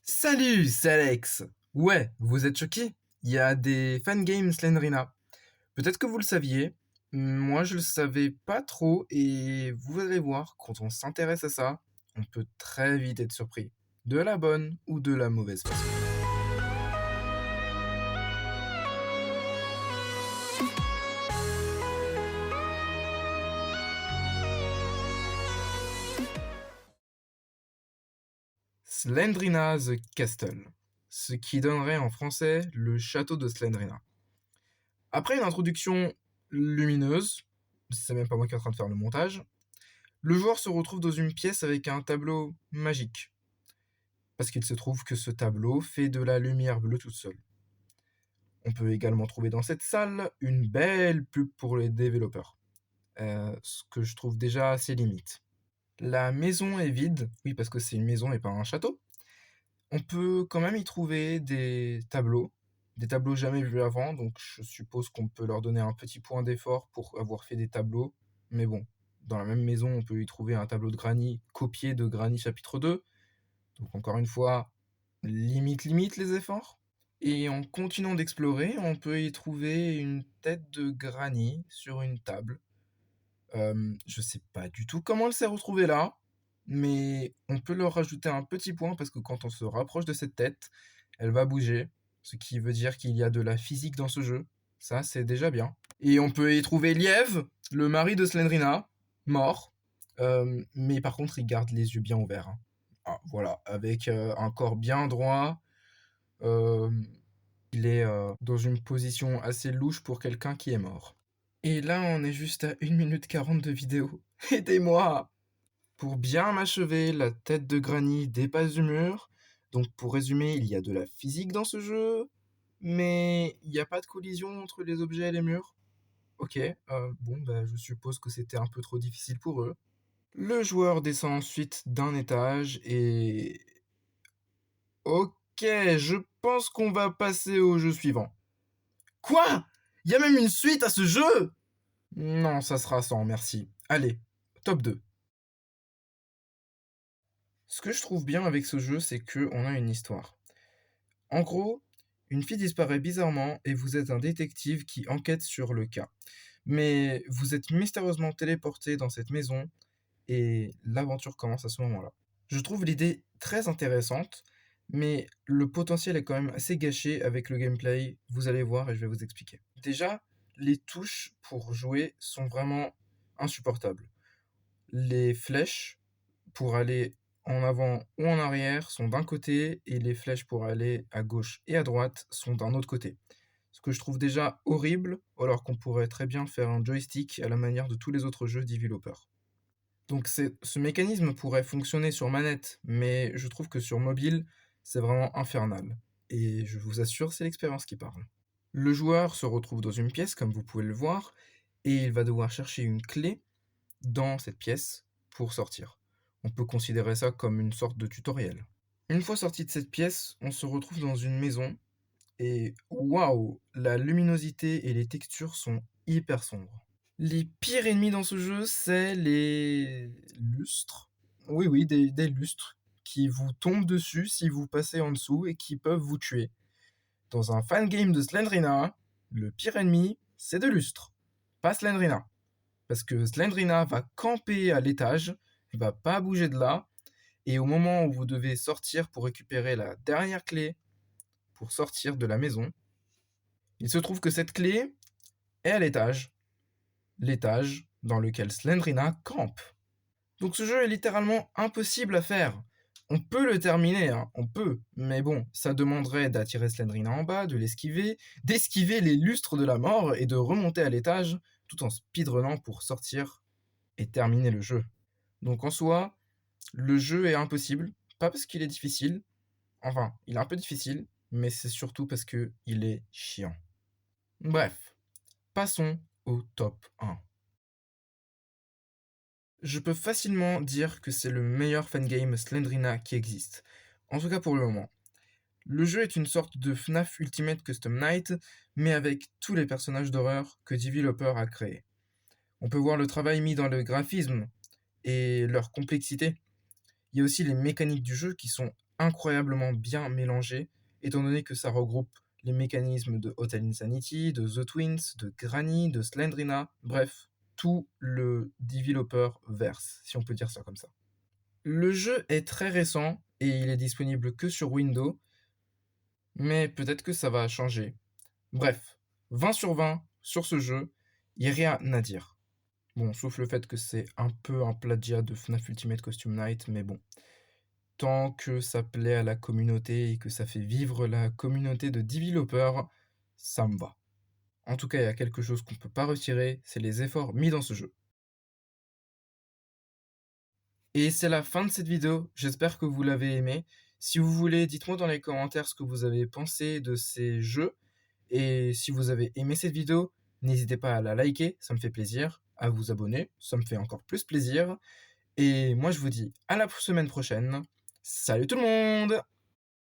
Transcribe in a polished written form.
Salut, c'est Alex. Ouais, vous êtes choqués? Il y a des fangames Slendrina. Peut-être que vous le saviez, moi je le savais pas trop et vous allez voir, quand on s'intéresse à ça, on peut très vite être surpris. De la bonne ou de la mauvaise façon. Slendrina the Castle, ce qui donnerait en français le château de Slendrina. Après une introduction lumineuse, c'est même pas moi qui est en train de faire le montage, le joueur se retrouve dans une pièce avec un tableau magique. Parce qu'il se trouve que ce tableau fait de la lumière bleue toute seule. On peut également trouver dans cette salle une belle pub pour les développeurs, ce que je trouve déjà assez limite. La maison est vide, oui parce que c'est une maison et pas un château. On peut quand même y trouver des tableaux jamais vus avant, donc je suppose qu'on peut leur donner un petit point d'effort pour avoir fait des tableaux. Mais bon, dans la même maison, on peut y trouver un tableau de Granny copié de Granny chapitre 2. Donc encore une fois, limite les efforts. Et en continuant d'explorer, on peut y trouver une tête de Granny sur une table. Je sais pas du tout comment elle s'est retrouvée là, mais on peut leur rajouter un petit point parce que quand on se rapproche de cette tête, elle va bouger, ce qui veut dire qu'il y a de la physique dans ce jeu. Ça, c'est déjà bien. Et on peut y trouver Liev, le mari de Slendrina, mort. Mais par contre, il garde les yeux bien ouverts, hein. Ah, voilà, avec un corps bien droit. Euh, il est dans une position assez louche pour quelqu'un qui est mort. Et là, on est juste à 1 minute 40 de vidéo. Aidez-moi! Pour bien m'achever, la tête de Granny dépasse du mur. Donc pour résumer, il y a de la physique dans ce jeu, mais il n'y a pas de collision entre les objets et les murs. Ok, bon, bah, je suppose que c'était un peu trop difficile pour eux. Le joueur descend ensuite d'un étage et... Ok, je pense qu'on va passer au jeu suivant. Quoi? Il y a même une suite à ce jeu? Non, ça sera sans, merci. Allez, top 2. Ce que je trouve bien avec ce jeu, c'est qu'on a une histoire. En gros, une fille disparaît bizarrement et vous êtes un détective qui enquête sur le cas. Mais vous êtes mystérieusement téléporté dans cette maison et l'aventure commence à ce moment-là. Je trouve l'idée très intéressante, mais le potentiel est quand même assez gâché avec le gameplay. Vous allez voir et je vais vous expliquer. Déjà, les touches pour jouer sont vraiment insupportables. Les flèches pour aller en avant ou en arrière sont d'un côté et les flèches pour aller à gauche et à droite sont d'un autre côté. Ce que je trouve déjà horrible, alors qu'on pourrait très bien faire un joystick à la manière de tous les autres jeux developers. Donc ce mécanisme pourrait fonctionner sur manette, mais je trouve que sur mobile, c'est vraiment infernal. Et je vous assure, c'est l'expérience qui parle. Le joueur se retrouve dans une pièce, comme vous pouvez le voir, et il va devoir chercher une clé dans cette pièce pour sortir. On peut considérer ça comme une sorte de tutoriel. Une fois sorti de cette pièce, on se retrouve dans une maison, et waouh, la luminosité et les textures sont hyper sombres. Les pires ennemis dans ce jeu, c'est les lustres. Oui, oui, des lustres qui vous tombent dessus si vous passez en dessous et qui peuvent vous tuer. Dans un fangame de Slendrina, le pire ennemi, c'est de lustres, pas Slendrina. Parce que Slendrina va camper à l'étage, il va pas bouger de là, et au moment où vous devez sortir pour récupérer la dernière clé pour sortir de la maison, il se trouve que cette clé est à l'étage dans lequel Slendrina campe. Donc ce jeu est littéralement impossible à faire. On peut le terminer, hein, on peut, mais bon, ça demanderait d'attirer Slendrina en bas, de l'esquiver, d'esquiver les lustres de la mort et de remonter à l'étage tout en speedrunnant pour sortir et terminer le jeu. Donc en soi, le jeu est impossible, pas parce qu'il est difficile, enfin, il est un peu difficile, mais c'est surtout parce que il est chiant. Bref, passons au top 1. Je peux facilement dire que c'est le meilleur fangame Slendrina qui existe, en tout cas pour le moment. Le jeu est une sorte de FNAF Ultimate Custom Night, mais avec tous les personnages d'horreur que Developer a créés. On peut voir le travail mis dans le graphisme et leur complexité. Il y a aussi les mécaniques du jeu qui sont incroyablement bien mélangé, étant donné que ça regroupe les mécanismes de Hotel Insanity, de The Twins, de Granny, de Slendrina, bref, tout le developer verse, si on peut dire ça comme ça. Le jeu est très récent et il est disponible que sur Windows, mais peut-être que ça va changer. Bref, 20 sur 20 sur ce jeu, il n'y a rien à dire. Bon, sauf le fait que c'est un peu un plagiat de FNAF Ultimate Costume Night, mais bon. Tant que ça plaît à la communauté et que ça fait vivre la communauté de développeurs, ça me va. En tout cas, il y a quelque chose qu'on ne peut pas retirer, c'est les efforts mis dans ce jeu. Et c'est la fin de cette vidéo, j'espère que vous l'avez aimé. Si vous voulez, dites-moi dans les commentaires ce que vous avez pensé de ces jeux. Et si vous avez aimé cette vidéo, n'hésitez pas à la liker, ça me fait plaisir. À vous abonner, ça me fait encore plus plaisir. Et moi je vous dis à la semaine prochaine. Salut tout le monde!